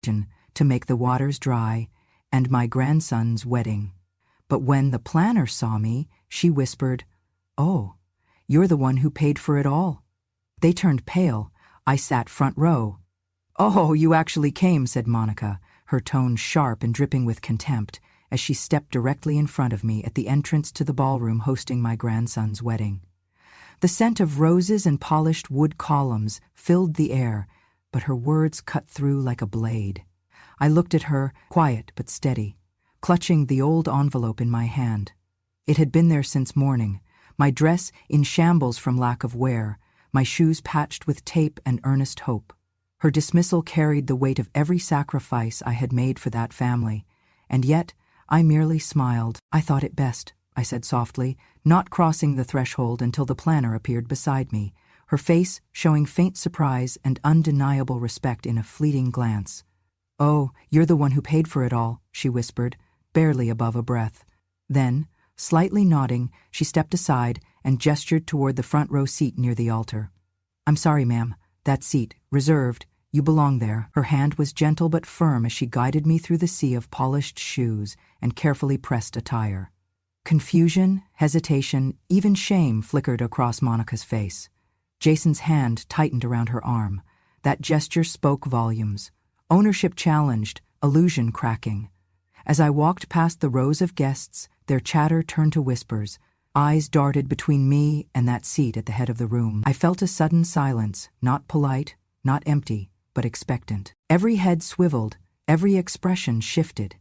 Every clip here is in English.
to make the waters dry, and my grandson's wedding. But when the planner saw me, she whispered, "Oh, you're the one who paid for it all." They turned pale. I sat front row. "Oh, you actually came," said Monica, her tone sharp and dripping with contempt, as she stepped directly in front of me at the entrance to the ballroom hosting my grandson's wedding. The scent of roses and polished wood columns filled the air, but her words cut through like a blade. I looked at her, quiet but steady, clutching the old envelope in my hand. It had been there since morning, my dress in shambles from lack of wear, my shoes patched with tape and earnest hope. Her dismissal carried the weight of every sacrifice I had made for that family, and yet I merely smiled. "I thought it best," I said softly, not crossing the threshold until the planner appeared beside me, her face showing faint surprise and undeniable respect in a fleeting glance. "Oh, you're the one who paid for it all," she whispered, barely above a breath. Then, slightly nodding, she stepped aside and gestured toward the front row seat near the altar. "I'm sorry, ma'am. That seat, reserved. You belong there." Her hand was gentle but firm as she guided me through the sea of polished shoes and carefully pressed attire. Confusion, hesitation, even shame flickered across Monica's face. Jason's hand tightened around her arm. That gesture spoke volumes. Ownership challenged, illusion cracking. As I walked past the rows of guests, their chatter turned to whispers. Eyes darted between me and that seat at the head of the room. I felt a sudden silence, not polite, not empty, but expectant. Every head swiveled, every expression shifted.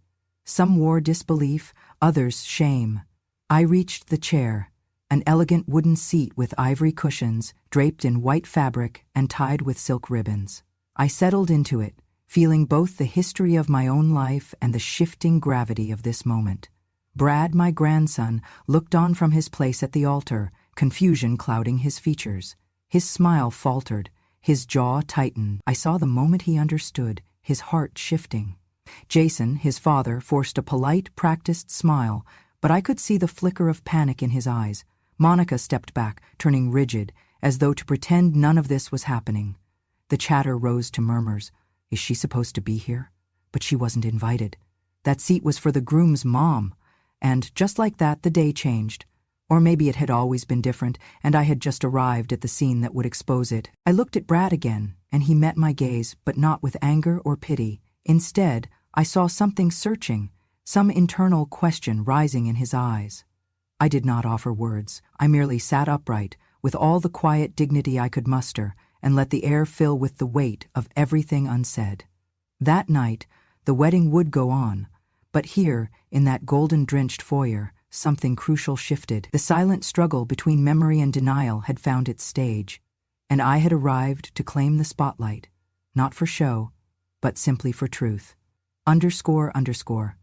Some wore disbelief, others shame. I reached the chair, an elegant wooden seat with ivory cushions, draped in white fabric and tied with silk ribbons. I settled into it, feeling both the history of my own life and the shifting gravity of this moment. Brad, my grandson, looked on from his place at the altar, confusion clouding his features. His smile faltered, his jaw tightened. I saw the moment he understood, his heart shifting. Jason, his father, forced a polite, practiced smile, but I could see the flicker of panic in his eyes. Monica stepped back, turning rigid, as though to pretend none of this was happening. The chatter rose to murmurs. Is she supposed to be here? But she wasn't invited. That seat was for the groom's mom. And just like that, the day changed. Or maybe it had always been different, and I had just arrived at the scene that would expose it. I looked at Brad again, and he met my gaze, but not with anger or pity. Instead, I saw something searching, some internal question rising in his eyes. I did not offer words. I merely sat upright, with all the quiet dignity I could muster, and let the air fill with the weight of everything unsaid. That night, the wedding would go on, but here, in that golden-drenched foyer, something crucial shifted. The silent struggle between memory and denial had found its stage, and I had arrived to claim the spotlight, not for show, but simply for truth. __.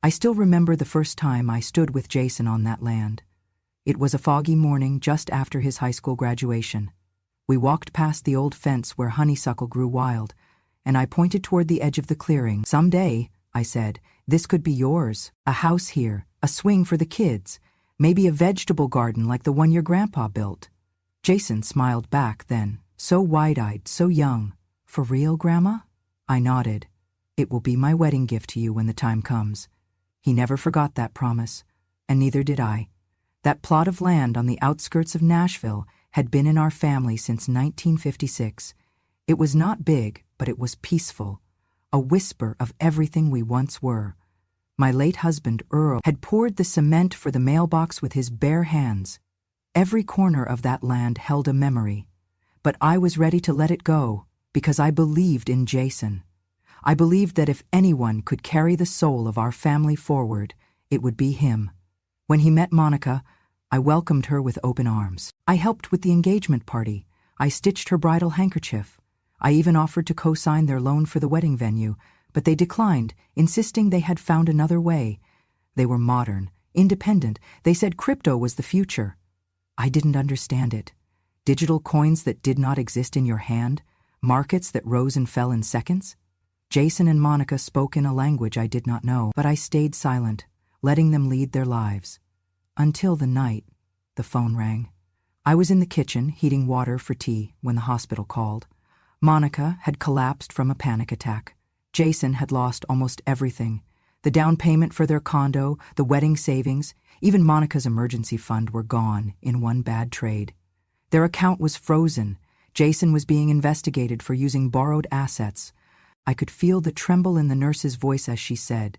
I still remember the first time I stood with Jason on that land. It was a foggy morning just after his high school graduation. We walked past the old fence where honeysuckle grew wild, and I pointed toward the edge of the clearing. "Someday," I said, "this could be yours. A house here, a swing for the kids, maybe a vegetable garden like the one your grandpa built." Jason smiled back then, so wide-eyed, so young. "For real, Grandma?" I nodded. "It will be my wedding gift to you when the time comes." He never forgot that promise, and neither did I. That plot of land on the outskirts of Nashville had been in our family since 1956. It was not big, but it was peaceful, a whisper of everything we once were. My late husband, Earl, had poured the cement for the mailbox with his bare hands. Every corner of that land held a memory, but I was ready to let it go because I believed in Jason. I believed that if anyone could carry the soul of our family forward, it would be him. When he met Monica, I welcomed her with open arms. I helped with the engagement party. I stitched her bridal handkerchief. I even offered to co-sign their loan for the wedding venue, but they declined, insisting they had found another way. They were modern, independent. They said crypto was the future. I didn't understand it. Digital coins that did not exist in your hand, markets that rose and fell in seconds. Jason and Monica spoke in a language I did not know, but I stayed silent, letting them lead their lives. Until the night, the phone rang. I was in the kitchen, heating water for tea, when the hospital called. Monica had collapsed from a panic attack. Jason had lost almost everything. The down payment for their condo, the wedding savings, even Monica's emergency fund were gone in one bad trade. Their account was frozen. Jason was being investigated for using borrowed assets. I could feel the tremble in the nurse's voice as she said,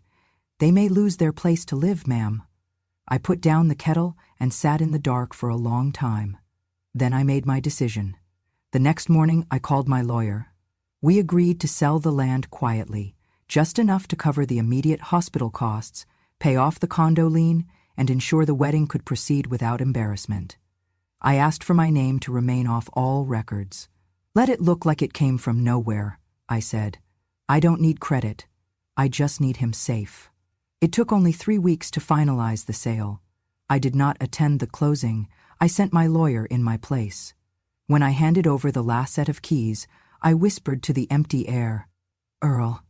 "They may lose their place to live, ma'am." I put down the kettle and sat in the dark for a long time. Then I made my decision. The next morning I called my lawyer. We agreed to sell the land quietly, just enough to cover the immediate hospital costs, pay off the condo lien, and ensure the wedding could proceed without embarrassment. I asked for my name to remain off all records. "Let it look like it came from nowhere," I said. "I don't need credit. I just need him safe." It took only 3 weeks to finalize the sale. I did not attend the closing. I sent my lawyer in my place. When I handed over the last set of keys, I whispered to the empty air, "Earl,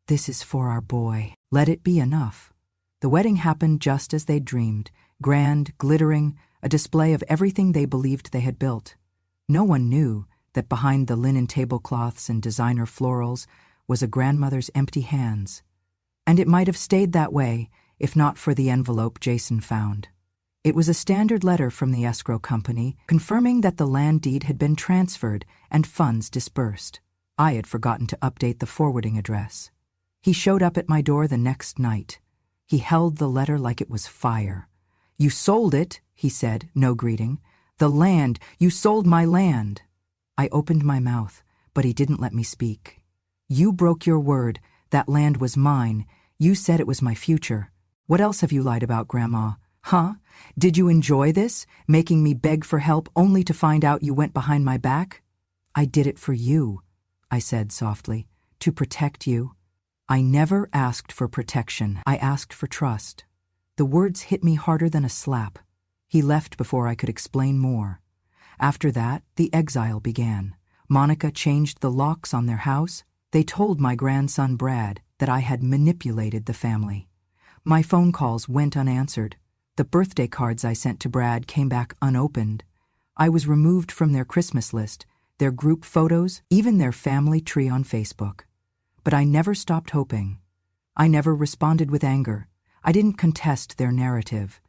this is for our boy. Let it be enough." The wedding happened just as they'd dreamed, grand, glittering, a display of everything they believed they had built. No one knew that behind the linen tablecloths and designer florals was a grandmother's empty hands. And it might have stayed that way if not for the envelope Jason found. It was a standard letter from the escrow company confirming that the land deed had been transferred and funds dispersed. I had forgotten to update the forwarding address. He showed up at my door the next night. He held the letter like it was fire. "You sold it," he said, no greeting. "The land, you sold my land." I opened my mouth, but he didn't let me speak. "You broke your word. That land was mine. You said it was my future. What else have you lied about, Grandma? Huh? Did you enjoy this, making me beg for help only to find out you went behind my back?" "I did it for you," I said softly, "to protect you." "I never asked for protection. I asked for trust." The words hit me harder than a slap. He left before I could explain more. After that, the exile began. Monica changed the locks on their house. They told my grandson Brad that I had manipulated the family. My phone calls went unanswered. The birthday cards I sent to Brad came back unopened. I was removed from their Christmas list, their group photos, even their family tree on Facebook. But I never stopped hoping. I never responded with anger. I didn't contest their narrative.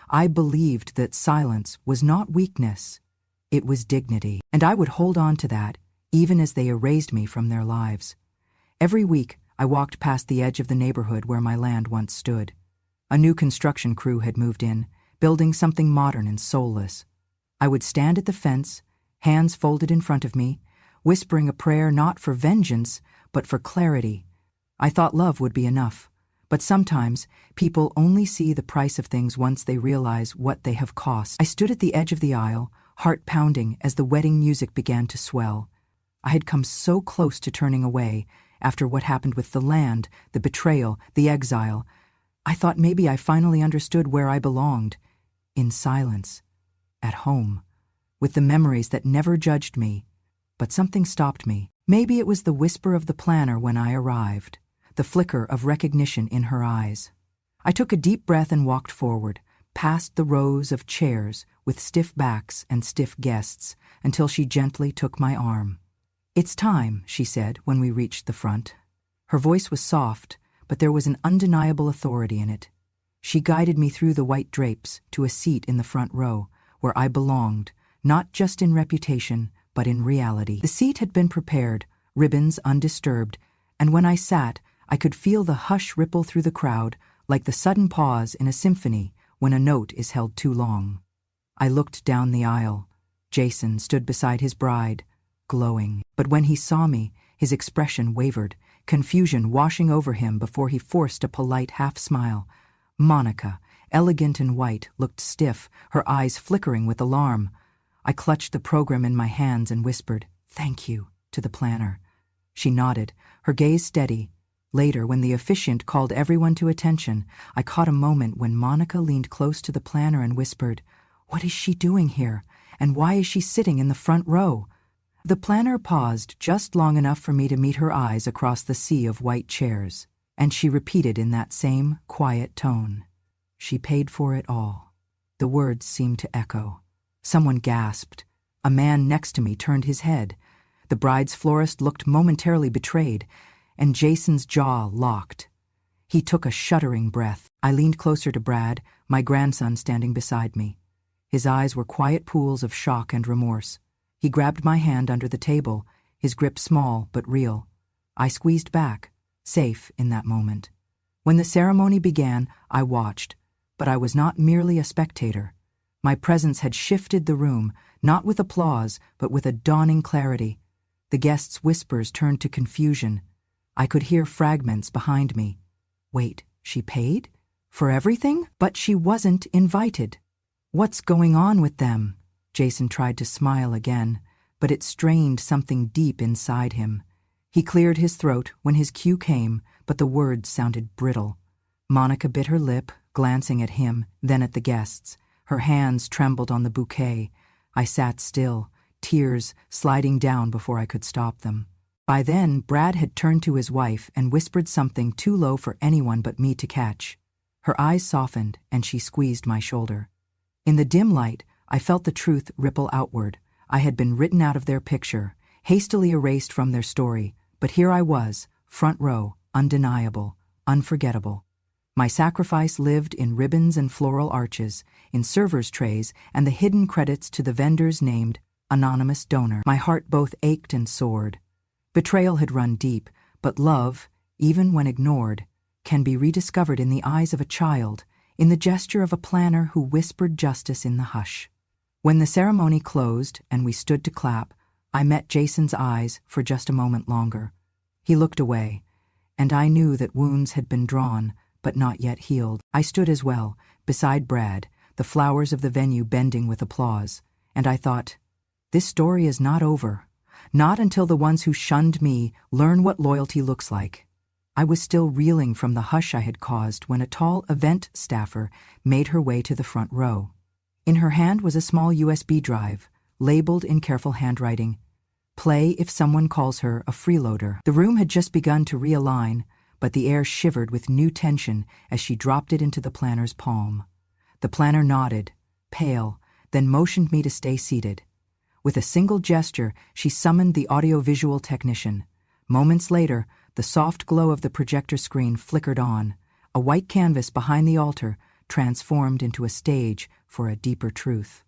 I believed that silence was not weakness. It was dignity, and I would hold on to that, even as they erased me from their lives. Every week, I walked past the edge of the neighborhood where my land once stood. A new construction crew had moved in, building something modern and soulless. I would stand at the fence, hands folded in front of me, whispering a prayer not for vengeance, but for clarity. I thought love would be enough, but sometimes people only see the price of things once they realize what they have cost. I stood at the edge of the aisle, heart pounding as the wedding music began to swell. I had come so close to turning away after what happened with the land, the betrayal, the exile. I thought maybe I finally understood where I belonged. In silence. At home. With the memories that never judged me. But something stopped me. Maybe it was the whisper of the planner when I arrived. The flicker of recognition in her eyes. I took a deep breath and walked forward, past the rows of chairs with stiff backs and stiff guests, until she gently took my arm. "It's time," she said when we reached the front. Her voice was soft, but there was an undeniable authority in it. She guided me through the white drapes to a seat in the front row, where I belonged, not just in reputation, but in reality. The seat had been prepared, ribbons undisturbed, and when I sat, I could feel the hush ripple through the crowd, like the sudden pause in a symphony when a note is held too long. I looked down the aisle. Jason stood beside his bride, glowing. But when he saw me, his expression wavered, confusion washing over him before he forced a polite half-smile. Monica, elegant in white, looked stiff, her eyes flickering with alarm. I clutched the program in my hands and whispered, "Thank you," to the planner. She nodded, her gaze steady. Later, when the officiant called everyone to attention, I caught a moment when Monica leaned close to the planner and whispered, "What is she doing here? And why is she sitting in the front row?" The planner paused just long enough for me to meet her eyes across the sea of white chairs, and she repeated in that same quiet tone, "She paid for it all." The words seemed to echo. Someone gasped. A man next to me turned his head. The bride's florist looked momentarily betrayed, and Jason's jaw locked. He took a shuddering breath. I leaned closer to Brad, my grandson standing beside me. His eyes were quiet pools of shock and remorse. He grabbed my hand under the table, his grip small but real. I squeezed back, safe in that moment. When the ceremony began, I watched, but I was not merely a spectator. My presence had shifted the room, not with applause, but with a dawning clarity. The guests' whispers turned to confusion. I could hear fragments behind me. Wait, she paid? For everything? But she wasn't invited. What's going on with them? Jason tried to smile again, but it strained something deep inside him. He cleared his throat when his cue came, but the words sounded brittle. Monica bit her lip, glancing at him, then at the guests. Her hands trembled on the bouquet. I sat still, tears sliding down before I could stop them. By then, Brad had turned to his wife and whispered something too low for anyone but me to catch. Her eyes softened, and she squeezed my shoulder. In the dim light, I felt the truth ripple outward. I had been written out of their picture, hastily erased from their story, but here I was, front row, undeniable, unforgettable. My sacrifice lived in ribbons and floral arches, in servers' trays, and the hidden credits to the vendors named anonymous donor. My heart both ached and soared. Betrayal had run deep, but love, even when ignored, can be rediscovered in the eyes of a child, in the gesture of a planner who whispered justice in the hush. When the ceremony closed and we stood to clap, I met Jason's eyes for just a moment longer. He looked away, and I knew that wounds had been drawn, but not yet healed. I stood as well, beside Brad, the flowers of the venue bending with applause, and I thought, this story is not over. Not until the ones who shunned me learn what loyalty looks like. I was still reeling from the hush I had caused when a tall event staffer made her way to the front row. In her hand was a small USB drive, labeled in careful handwriting, "Play if someone calls her a freeloader." The room had just begun to realign, but the air shivered with new tension as she dropped it into the planner's palm. The planner nodded, pale, then motioned me to stay seated. With a single gesture, she summoned the audiovisual technician. Moments later, the soft glow of the projector screen flickered on. A white canvas behind the altar transformed into a stage for a deeper truth.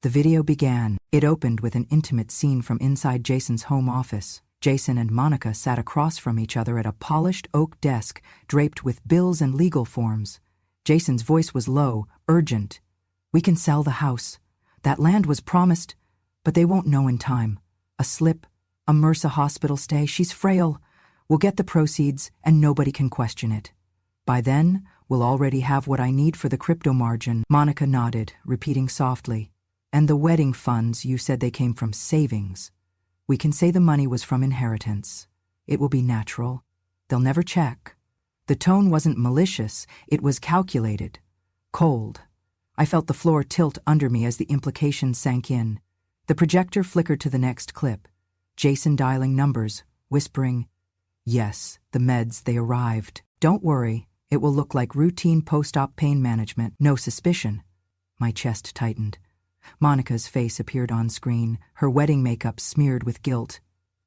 The video began. It opened with an intimate scene from inside Jason's home office. Jason and Monica sat across from each other at a polished oak desk draped with bills and legal forms. Jason's voice was low, urgent. "We can sell the house. That land was promised, but they won't know in time. A slip, a MRSA hospital stay, she's frail. We'll get the proceeds and nobody can question it. By then, we'll already have what I need for the crypto margin." Monica nodded, repeating softly, "And the wedding funds, you said they came from savings. We can say the money was from inheritance. It will be natural. They'll never check." The tone wasn't malicious, it was calculated. Cold. I felt the floor tilt under me as the implication sank in. The projector flickered to the next clip. Jason dialing numbers, whispering, "Yes, the meds, they arrived. Don't worry, it will look like routine post-op pain management, no suspicion." My chest tightened. Monica's face appeared on screen, her wedding makeup smeared with guilt.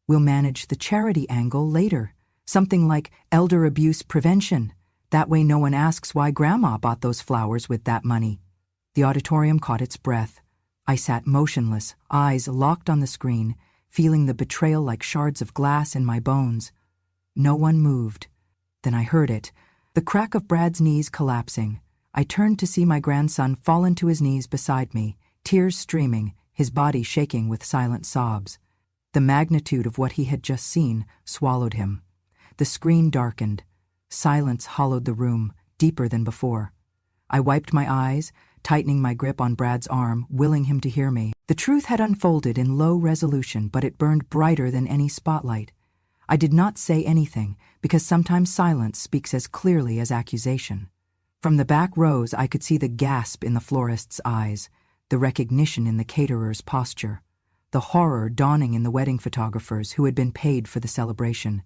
"We'll manage the charity angle later. Something like elder abuse prevention. That way no one asks why Grandma bought those flowers with that money." The auditorium caught its breath. I sat motionless, eyes locked on the screen, feeling the betrayal like shards of glass in my bones. No one moved. Then I heard it, the crack of Brad's knees collapsing. I turned to see my grandson fallen to his knees beside me, tears streaming, his body shaking with silent sobs. The magnitude of what he had just seen swallowed him. The screen darkened. Silence hollowed the room, deeper than before. I wiped my eyes, tightening my grip on Brad's arm, willing him to hear me. The truth had unfolded in low resolution, but it burned brighter than any spotlight. I did not say anything, because sometimes silence speaks as clearly as accusation. From the back rows, I could see the gasp in the florist's eyes, the recognition in the caterer's posture, the horror dawning in the wedding photographers who had been paid for the celebration.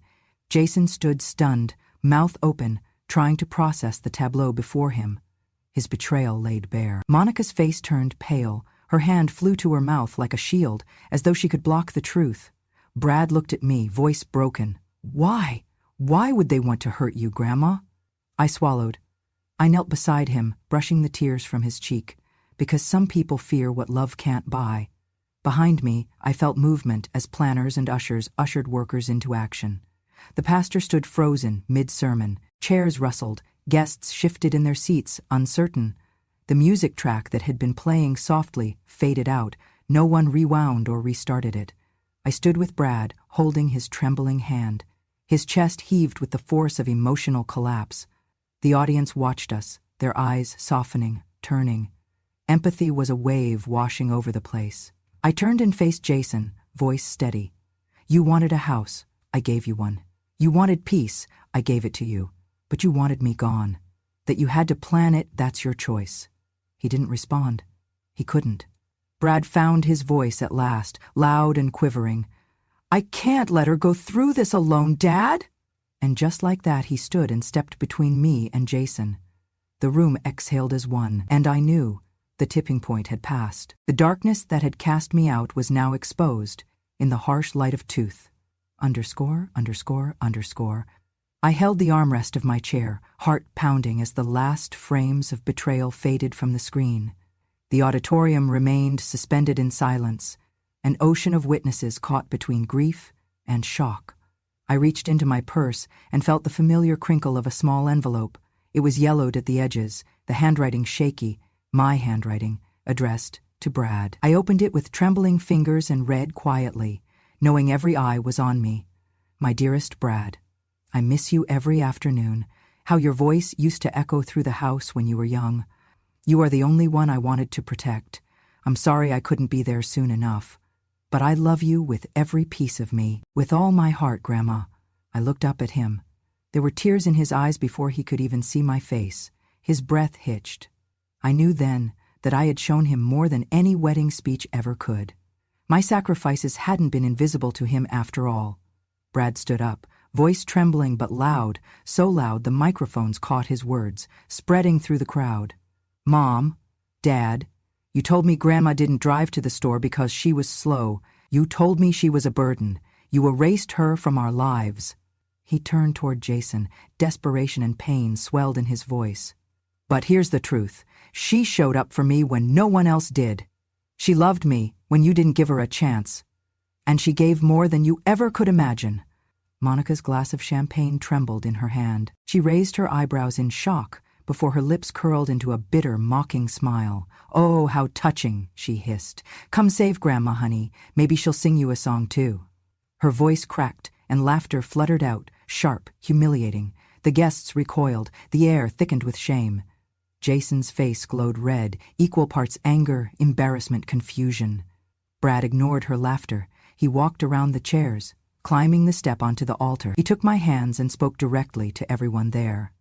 Jason stood stunned, mouth open, trying to process the tableau before him. His betrayal laid bare. Monica's face turned pale. Her hand flew to her mouth like a shield, as though she could block the truth. Brad looked at me, voice broken. "Why? Why would they want to hurt you, Grandma? I swallowed. I knelt beside him, brushing the tears from his cheek, because some people fear what love can't buy. Behind me, I felt movement as planners and ushers ushered workers into action. The pastor stood frozen mid-sermon. Chairs rustled, guests shifted in their seats, uncertain. The music track that had been playing softly faded out. No one rewound or restarted it. I stood with Brad, holding his trembling hand. His chest heaved with the force of emotional collapse. The audience watched us, their eyes softening, turning. Empathy was a wave washing over the place. I turned and faced Jason, voice steady. You wanted a house, I gave you one. You wanted peace, I gave it to you. But you wanted me gone. That you had to plan it, that's your choice. He didn't respond. He couldn't. Brad found his voice at last, loud and quivering. I can't let her go through this alone, Dad! And just like that, he stood and stepped between me and Jason. The room exhaled as one, and I knew the tipping point had passed. The darkness that had cast me out was now exposed in the harsh light of truth. Underscore. I held the armrest of my chair, heart pounding as the last frames of betrayal faded from the screen. The auditorium remained suspended in silence, an ocean of witnesses caught between grief and shock. I reached into my purse and felt the familiar crinkle of a small envelope. It was yellowed at the edges, the handwriting shaky, my handwriting, addressed to Brad. I opened it with trembling fingers and read quietly, knowing every eye was on me. My dearest Brad, I miss you every afternoon, how your voice used to echo through the house when you were young. You are the only one I wanted to protect. I'm sorry I couldn't be there soon enough. But I love you with every piece of me, with all my heart, Grandma. I looked up at him. There were tears in his eyes before he could even see my face. His breath hitched. I knew then that I had shown him more than any wedding speech ever could. My sacrifices hadn't been invisible to him after all. Brad stood up, voice trembling but loud, so loud the microphones caught his words, spreading through the crowd. Mom, Dad, you told me Grandma didn't drive to the store because she was slow. You told me she was a burden. You erased her from our lives. He turned toward Jason. Desperation and pain swelled in his voice. But here's the truth. She showed up for me when no one else did. She loved me when you didn't give her a chance. And she gave more than you ever could imagine. Monica's glass of champagne trembled in her hand. She raised her eyebrows in shock before her lips curled into a bitter, mocking smile. Oh, how touching, she hissed. Come save Grandma, honey. Maybe she'll sing you a song, too. Her voice cracked, and laughter fluttered out, sharp, humiliating. The guests recoiled. The air thickened with shame. Jason's face glowed red, equal parts anger, embarrassment, confusion. Brad ignored her laughter. He walked around the chairs, climbing the step onto the altar. He took my hands and spoke directly to everyone there.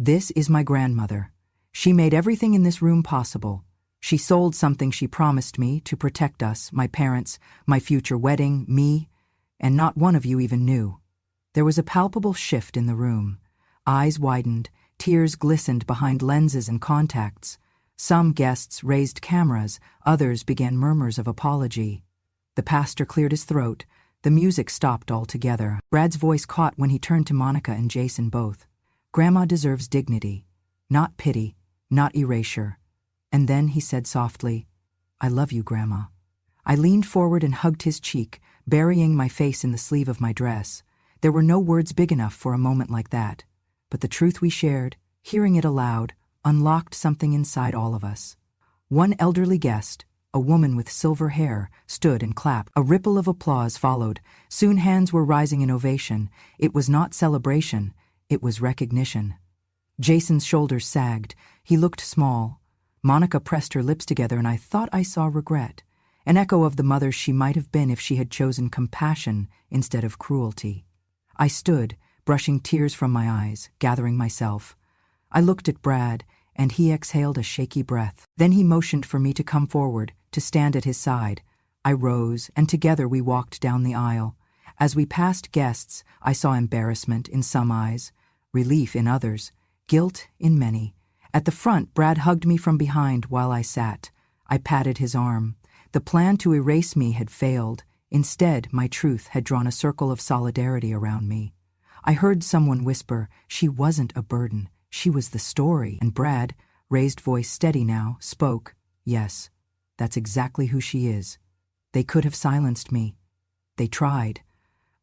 This is my grandmother. She made everything in this room possible. She sold something she promised me to protect us, my parents, my future wedding, me, and not one of you even knew. There was a palpable shift in the room. Eyes widened, tears glistened behind lenses and contacts. Some guests raised cameras, others began murmurs of apology. The pastor cleared his throat. The music stopped altogether. Brad's voice caught when he turned to Monica and Jason both. Grandma deserves dignity, not pity, not erasure. And then he said softly, I love you, Grandma. I leaned forward and hugged his cheek, burying my face in the sleeve of my dress. There were no words big enough for a moment like that. But the truth we shared, hearing it aloud, unlocked something inside all of us. One elderly guest, a woman with silver hair, stood and clapped. A ripple of applause followed. Soon hands were rising in ovation. It was not celebration. It was recognition. Jason's shoulders sagged. He looked small. Monica pressed her lips together, and I thought I saw regret, an echo of the mother she might have been if she had chosen compassion instead of cruelty. I stood, brushing tears from my eyes, gathering myself. I looked at Brad, and he exhaled a shaky breath. Then he motioned for me to come forward, to stand at his side. I rose, and together we walked down the aisle. As we passed guests, I saw embarrassment in some eyes, relief in others, guilt in many. At the front, Brad hugged me from behind while I sat. I patted his arm. The plan to erase me had failed. Instead, my truth had drawn a circle of solidarity around me. I heard someone whisper, "She wasn't a burden, she was the story." And Brad, raised voice steady now, spoke, "Yes, that's exactly who she is. They could have silenced me. They tried."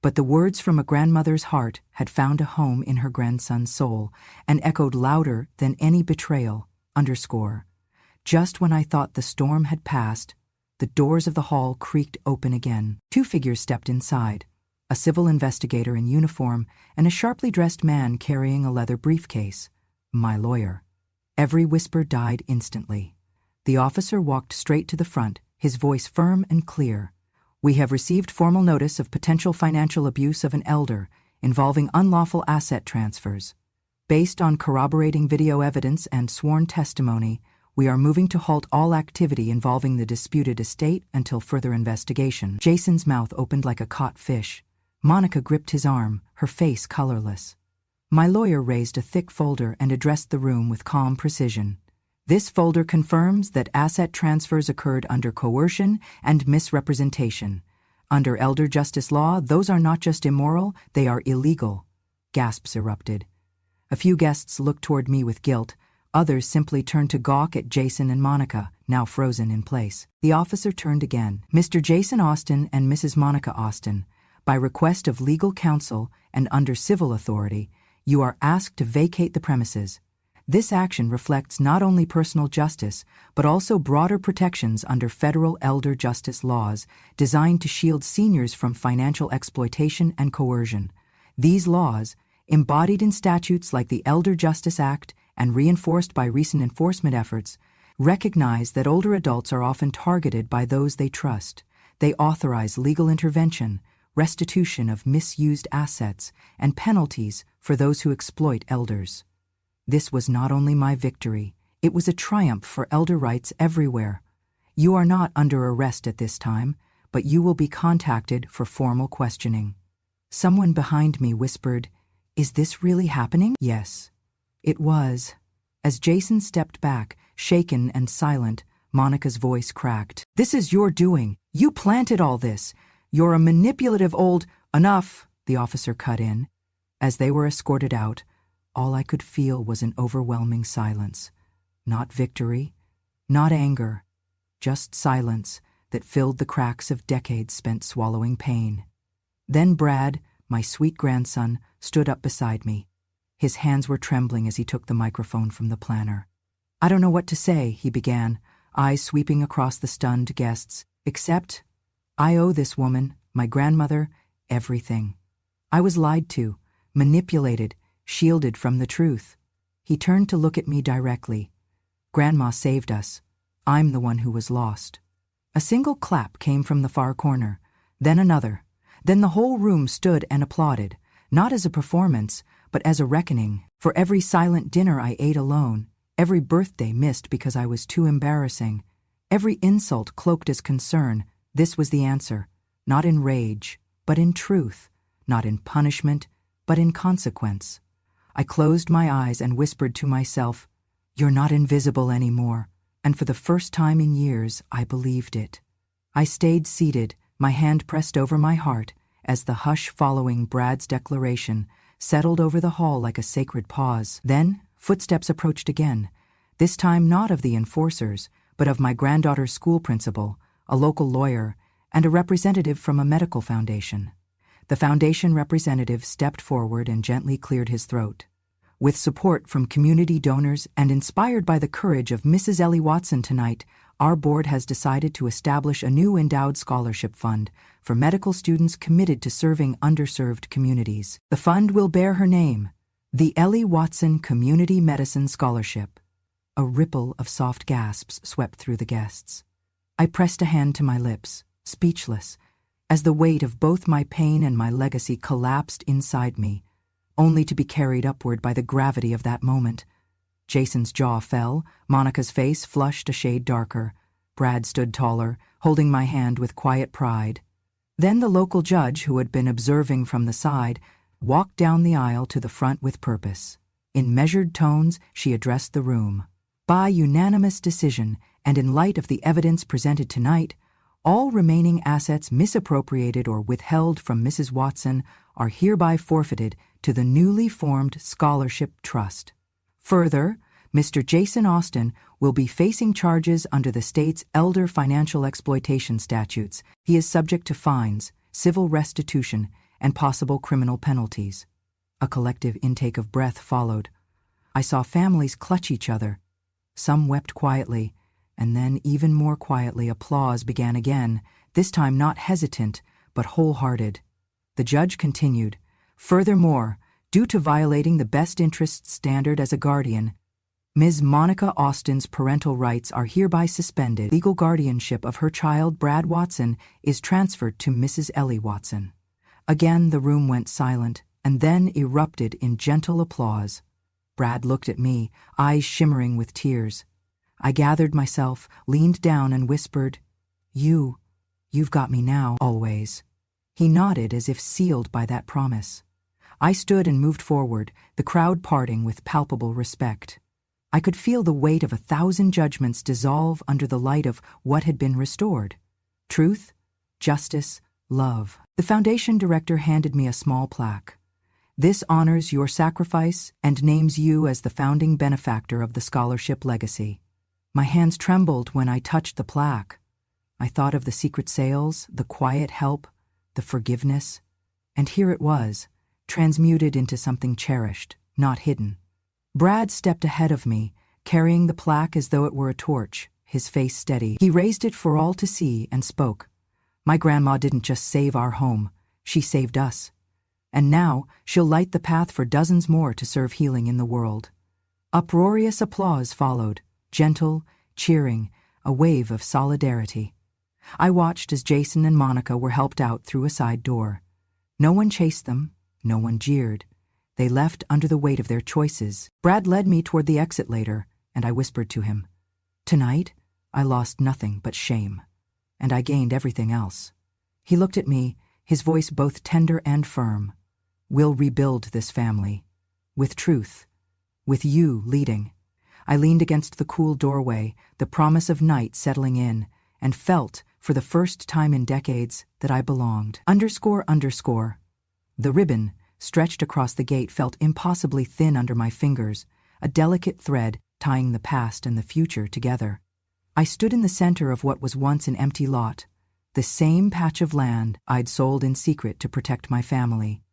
But the words from a grandmother's heart had found a home in her grandson's soul and echoed louder than any betrayal. Just when I thought the storm had passed, the doors of the hall creaked open again. Two figures stepped inside, a civil investigator in uniform and a sharply dressed man carrying a leather briefcase. My lawyer. Every whisper died instantly. The officer walked straight to the front, his voice firm and clear. "We have received formal notice of potential financial abuse of an elder involving unlawful asset transfers. Based on corroborating video evidence and sworn testimony, we are moving to halt all activity involving the disputed estate until further investigation." Jason's mouth opened like a caught fish. Monica gripped his arm, her face colorless. My lawyer raised a thick folder and addressed the room with calm precision. "This folder confirms that asset transfers occurred under coercion and misrepresentation. Under elder justice law, those are not just immoral, they are illegal." Gasps erupted. A few guests looked toward me with guilt. Others simply turned to gawk at Jason and Monica, now frozen in place. The officer turned again. "Mr. Jason Austin and Mrs. Monica Austin, by request of legal counsel and under civil authority, you are asked to vacate the premises. This action reflects not only personal justice, but also broader protections under federal elder justice laws designed to shield seniors from financial exploitation and coercion. These laws, embodied in statutes like the Elder Justice Act and reinforced by recent enforcement efforts, recognize that older adults are often targeted by those they trust. They authorize legal intervention, restitution of misused assets, and penalties for those who exploit elders. This was not only my victory, it was a triumph for elder rights everywhere. You are not under arrest at this time, but you will be contacted for formal questioning." Someone behind me whispered, "Is this really happening?" Yes, it was. As Jason stepped back, shaken and silent, Monica's voice cracked. "This is your doing. You planted all this. You're a manipulative old—" "Enough," the officer cut in. As they were escorted out, all I could feel was an overwhelming silence. Not victory, not anger, just silence that filled the cracks of decades spent swallowing pain. Then Brad, my sweet grandson, stood up beside me. His hands were trembling as he took the microphone from the planner. "I don't know what to say," he began, eyes sweeping across the stunned guests, "except I owe this woman, my grandmother, everything. I was lied to, manipulated, shielded from the truth." He turned to look at me directly. "Grandma saved us. I'm the one who was lost." A single clap came from the far corner, then another. Then the whole room stood and applauded, not as a performance, but as a reckoning. For every silent dinner I ate alone, every birthday missed because I was too embarrassing, every insult cloaked as concern, this was the answer. Not in rage, but in truth. Not in punishment, but in consequence. I closed my eyes and whispered to myself, "You're not invisible anymore." And for the first time in years, I believed it. I stayed seated, my hand pressed over my heart, as the hush following Brad's declaration settled over the hall like a sacred pause. Then, footsteps approached again, this time not of the enforcers, but of my granddaughter's school principal, a local lawyer, and a representative from a medical foundation. The foundation representative stepped forward and gently cleared his throat. "With support from community donors and inspired by the courage of Mrs. Ellie Watson tonight, our board has decided to establish a new endowed scholarship fund for medical students committed to serving underserved communities. The fund will bear her name, the Ellie Watson Community Medicine Scholarship." A ripple of soft gasps swept through the guests. I pressed a hand to my lips, speechless, as the weight of both my pain and my legacy collapsed inside me, only to be carried upward by the gravity of that moment. Jason's jaw fell, Monica's face flushed a shade darker. Brad stood taller, holding my hand with quiet pride. Then the local judge, who had been observing from the side, walked down the aisle to the front with purpose. In measured tones, she addressed the room. "By unanimous decision, and in light of the evidence presented tonight, All remaining assets misappropriated or withheld from Mrs. Watson are hereby forfeited to the newly formed Scholarship Trust. Further, Mr. Jason Austin will be facing charges under the state's elder financial exploitation statutes. He is subject to fines, civil restitution, and possible criminal penalties. A collective intake of breath followed. I saw families clutch each other. Some wept quietly, and then even more quietly applause began again, this time not hesitant, but wholehearted. The judge continued, "Furthermore, due to violating the best interests standard as a guardian, Ms. Monica Austin's parental rights are hereby suspended. Legal guardianship of her child Brad Watson is transferred to Mrs. Ellie Watson." Again the room went silent, and then erupted in gentle applause. Brad looked at me, eyes shimmering with tears. I gathered myself, leaned down and whispered, You've got me now, always." He nodded as if sealed by that promise. I stood and moved forward, the crowd parting with palpable respect. I could feel the weight of 1,000 judgments dissolve under the light of what had been restored. Truth, justice, love. The foundation director handed me a small plaque. "This honors your sacrifice and names you as the founding benefactor of the scholarship legacy." My hands trembled when I touched the plaque. I thought of the secret sales, the quiet help, the forgiveness, and here it was, transmuted into something cherished, not hidden. Brad stepped ahead of me, carrying the plaque as though it were a torch, his face steady. He raised it for all to see and spoke. "My grandma didn't just save our home, she saved us. And now she'll light the path for dozens more to serve healing in the world." Uproarious applause followed, gentle, cheering, a wave of solidarity. I watched as Jason and Monica were helped out through a side door. No one chased them, no one jeered. They left under the weight of their choices. Brad led me toward the exit later, and I whispered to him, "Tonight, I lost nothing but shame, and I gained everything else." He looked at me, his voice both tender and firm. "We'll rebuild this family. With truth. With you leading." I leaned against the cool doorway, the promise of night settling in, and felt, for the first time in decades, that I belonged. __. The ribbon, stretched across the gate, felt impossibly thin under my fingers, a delicate thread tying the past and the future together. I stood in the center of what was once an empty lot, the same patch of land I'd sold in secret to protect my family.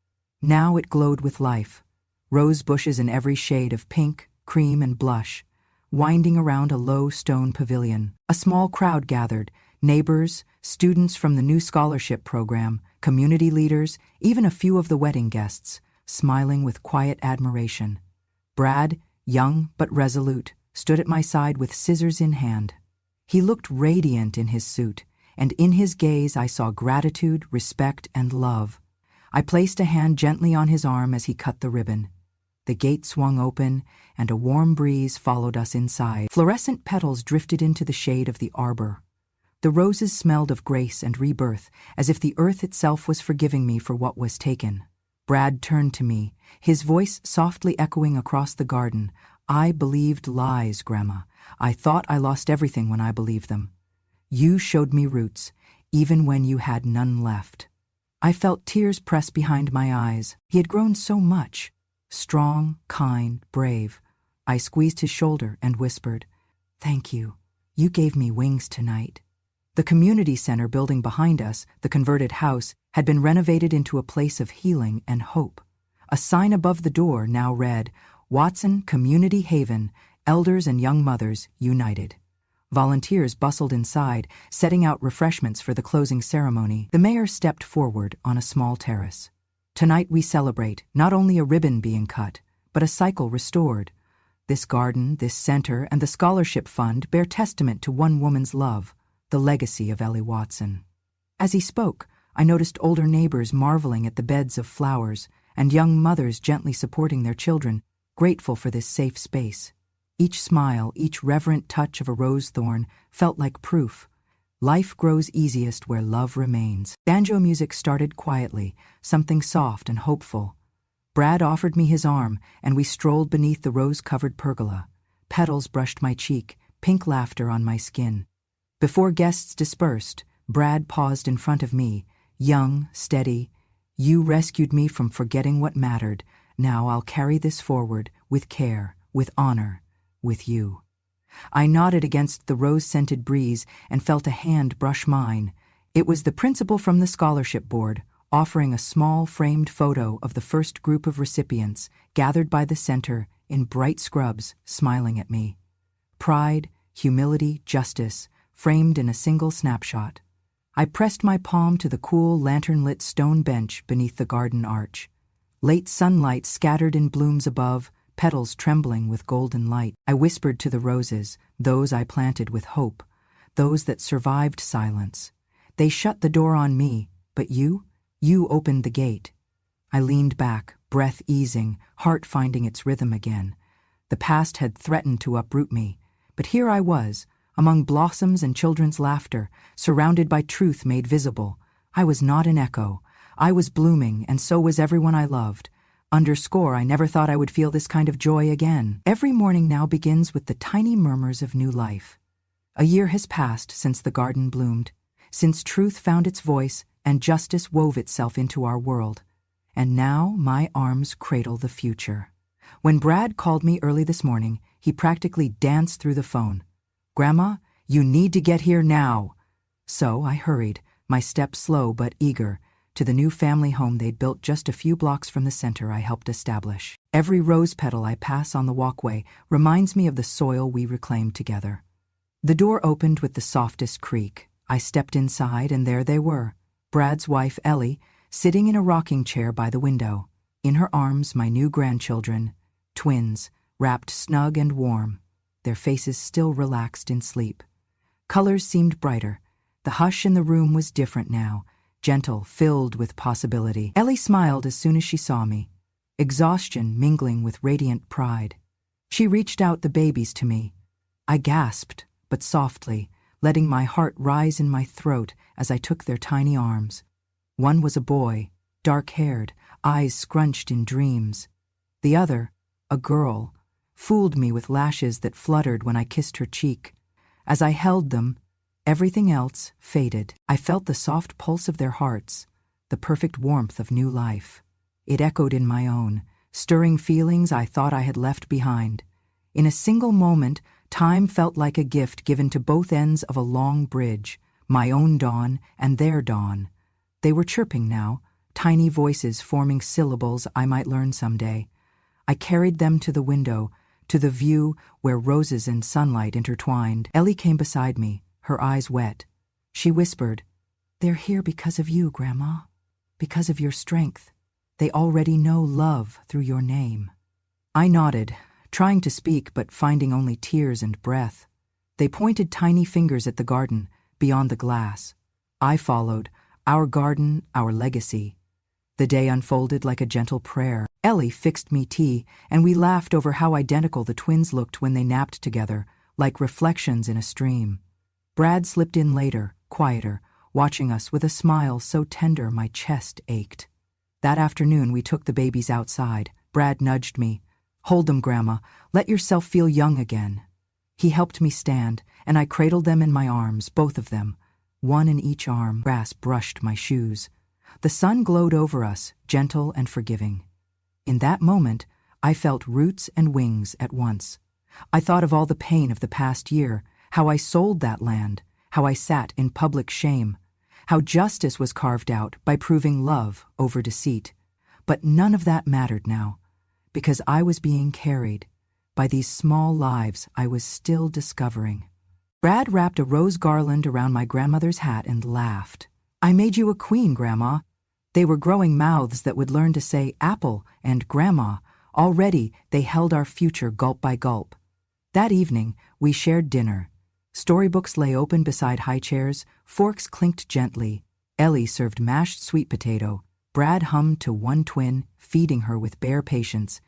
Now it glowed with life, rose bushes in every shade of pink, cream, and blush, winding around a low stone pavilion. A small crowd gathered, neighbors, students from the new scholarship program, community leaders, even a few of the wedding guests, smiling with quiet admiration. Brad, young but resolute, stood at my side with scissors in hand. He looked radiant in his suit, and in his gaze I saw gratitude, respect, and love. I placed a hand gently on his arm as he cut the ribbon. The gate swung open, and a warm breeze followed us inside. Fluorescent petals drifted into the shade of the arbor. The roses smelled of grace and rebirth, as if the earth itself was forgiving me for what was taken. Brad turned to me, his voice softly echoing across the garden. "I believed lies, Grandma. I thought I lost everything when I believed them. You showed me roots, even when you had none left." I felt tears press behind my eyes. He had grown so much. Strong, kind, brave. I squeezed his shoulder and whispered, "Thank you. You gave me wings tonight." The community center building behind us, the converted house, had been renovated into a place of healing and hope. A sign above the door now read, "Watson Community Haven, Elders and Young Mothers United." Volunteers bustled inside, setting out refreshments for the closing ceremony. The mayor stepped forward on a small terrace. "Tonight we celebrate not only a ribbon being cut, but a cycle restored. This garden, this center, and the scholarship fund bear testament to one woman's love, the legacy of Ellie Watson." As he spoke, I noticed older neighbors marveling at the beds of flowers and young mothers gently supporting their children, grateful for this safe space. Each smile, each reverent touch of a rose thorn felt like proof. Life grows easiest where love remains. Banjo music started quietly, something soft and hopeful. Brad offered me his arm, and we strolled beneath the rose-covered pergola. Petals brushed my cheek, pink laughter on my skin. Before guests dispersed, Brad paused in front of me, young, steady. You rescued me from forgetting what mattered. Now I'll carry this forward, with care, with honor, with you. I nodded against the rose-scented breeze and felt a hand brush mine. It was the principal from the scholarship board, offering a small framed photo of the first group of recipients, gathered by the center in bright scrubs, smiling at me. Pride, humility, justice, framed in a single snapshot. I pressed my palm to the cool, lantern-lit stone bench beneath the garden arch. Late sunlight scattered in blooms above, petals trembling with golden light. I whispered to the roses, those I planted with hope, those that survived silence. They shut the door on me, but you opened the gate. I leaned back, breath easing, heart finding its rhythm again. The past had threatened to uproot me, but here I was, among blossoms and children's laughter, surrounded by truth made visible. I was not an echo. I was blooming, and so was everyone I loved. I never thought I would feel this kind of joy again. Every morning now begins with the tiny murmurs of new life. A year has passed since the garden bloomed, since truth found its voice and justice wove itself into our world. And now my arms cradle the future. When Brad called me early this morning, he practically danced through the phone. "Grandma, you need to get here now." So I hurried, my steps slow but eager, to the new family home they'd built just a few blocks from the center I helped establish. Every rose petal I pass on the walkway reminds me of the soil we reclaimed together. The door opened with the softest creak. I stepped inside, and there they were, Brad's wife, Ellie, sitting in a rocking chair by the window. In her arms, my new grandchildren, twins, wrapped snug and warm, their faces still relaxed in sleep. Colors seemed brighter. The hush in the room was different now, gentle, filled with possibility. Ellie smiled as soon as she saw me, exhaustion mingling with radiant pride. She reached out the babies to me. I gasped, but softly, letting my heart rise in my throat as I took their tiny arms. One was a boy, dark-haired, eyes scrunched in dreams. The other, a girl, fooled me with lashes that fluttered when I kissed her cheek. As I held them, everything else faded. I felt the soft pulse of their hearts, the perfect warmth of new life. It echoed in my own, stirring feelings I thought I had left behind. In a single moment, time felt like a gift given to both ends of a long bridge, my own dawn and their dawn. They were chirping now, tiny voices forming syllables I might learn someday. I carried them to the window, to the view where roses and sunlight intertwined. Ellie came beside me, her eyes wet. She whispered, "They're here because of you, Grandma, because of your strength. They already know love through your name." I nodded, trying to speak but finding only tears and breath. They pointed tiny fingers at the garden, beyond the glass. I followed, our garden, our legacy. The day unfolded like a gentle prayer. Ellie fixed me tea, and we laughed over how identical the twins looked when they napped together, like reflections in a stream. Brad slipped in later, quieter, watching us with a smile so tender my chest ached. That afternoon we took the babies outside. Brad nudged me. "Hold them, Grandma. Let yourself feel young again." He helped me stand, and I cradled them in my arms, both of them. One in each arm. Grass brushed my shoes. The sun glowed over us, gentle and forgiving. In that moment, I felt roots and wings at once. I thought of all the pain of the past year, how I sold that land, how I sat in public shame, how justice was carved out by proving love over deceit. But none of that mattered now, because I was being carried by these small lives I was still discovering. Brad wrapped a rose garland around my grandmother's hat and laughed. "I made you a queen, Grandma." They were growing mouths that would learn to say apple and grandma. Already they held our future gulp by gulp. That evening, we shared dinner. Storybooks lay open beside high chairs, forks clinked gently. Ellie served mashed sweet potato. Brad hummed to one twin, feeding her with bare patience.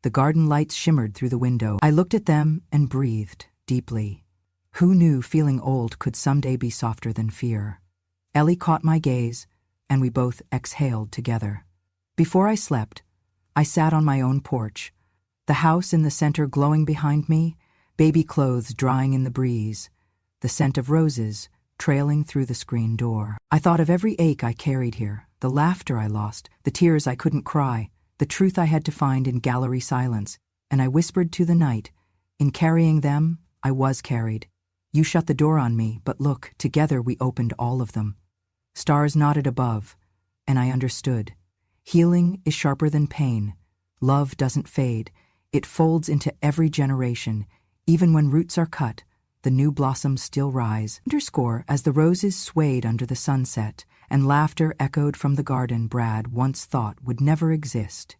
The garden lights shimmered through the window. I looked at them and breathed deeply. Who knew feeling old could someday be softer than fear? Ellie caught my gaze, and we both exhaled together. Before I slept, I sat on my own porch, the house in the center glowing behind me, baby clothes drying in the breeze, the scent of roses trailing through the screen door. I thought of every ache I carried here, the laughter I lost, the tears I couldn't cry, the truth I had to find in gallery silence, and I whispered to the night, in carrying them, I was carried. You shut the door on me, but look, together we opened all of them. Stars nodded above, and I understood. Healing is sharper than pain. Love doesn't fade. It folds into every generation. Even when roots are cut, the new blossoms still rise. Underscore as the roses swayed under the sunset, and laughter echoed from the garden Brad once thought would never exist.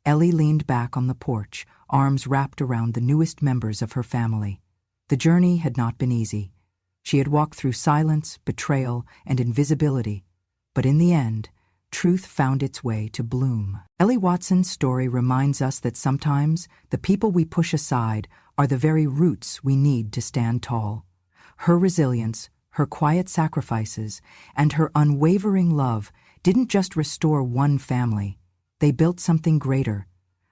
Ellie leaned back on the porch, arms wrapped around the newest members of her family. The journey had not been easy. She had walked through silence, betrayal, and invisibility. But in the end, truth found its way to bloom. Ellie Watson's story reminds us that sometimes the people we push aside are the very roots we need to stand tall. Her resilience, her quiet sacrifices, and her unwavering love didn't just restore one family. They built something greater,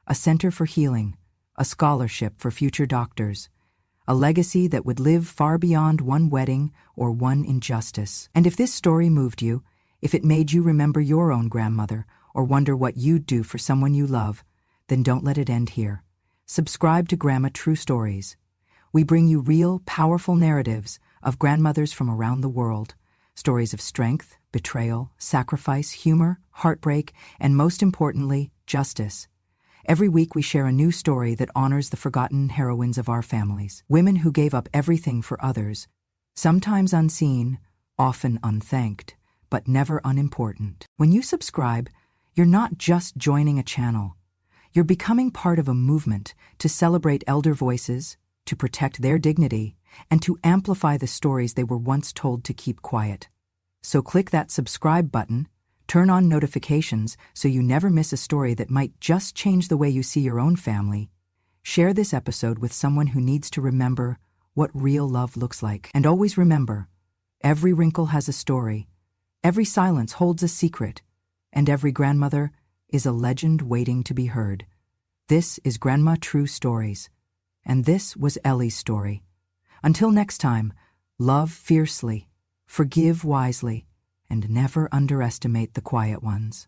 a center for healing, a scholarship for future doctors, a legacy that would live far beyond one wedding or one injustice. And if this story moved you, if it made you remember your own grandmother or wonder what you'd do for someone you love, then don't let it end here. Subscribe to Grandma True Stories. We bring you real, powerful narratives of grandmothers from around the world, stories of strength, betrayal, sacrifice, humor, heartbreak, and most importantly, justice. Every week we share a new story that honors the forgotten heroines of our families, women who gave up everything for others, sometimes unseen, often unthanked, but never unimportant. When you subscribe, you're not just joining a channel. You're becoming part of a movement to celebrate elder voices, to protect their dignity, and to amplify the stories they were once told to keep quiet. So click that subscribe button, turn on notifications so you never miss a story that might just change the way you see your own family. Share this episode with someone who needs to remember what real love looks like. And always remember, every wrinkle has a story, every silence holds a secret, and every grandmother is a legend waiting to be heard. This is Grandma True Stories, and this was Ellie's story. Until next time, love fiercely, forgive wisely, and never underestimate the quiet ones.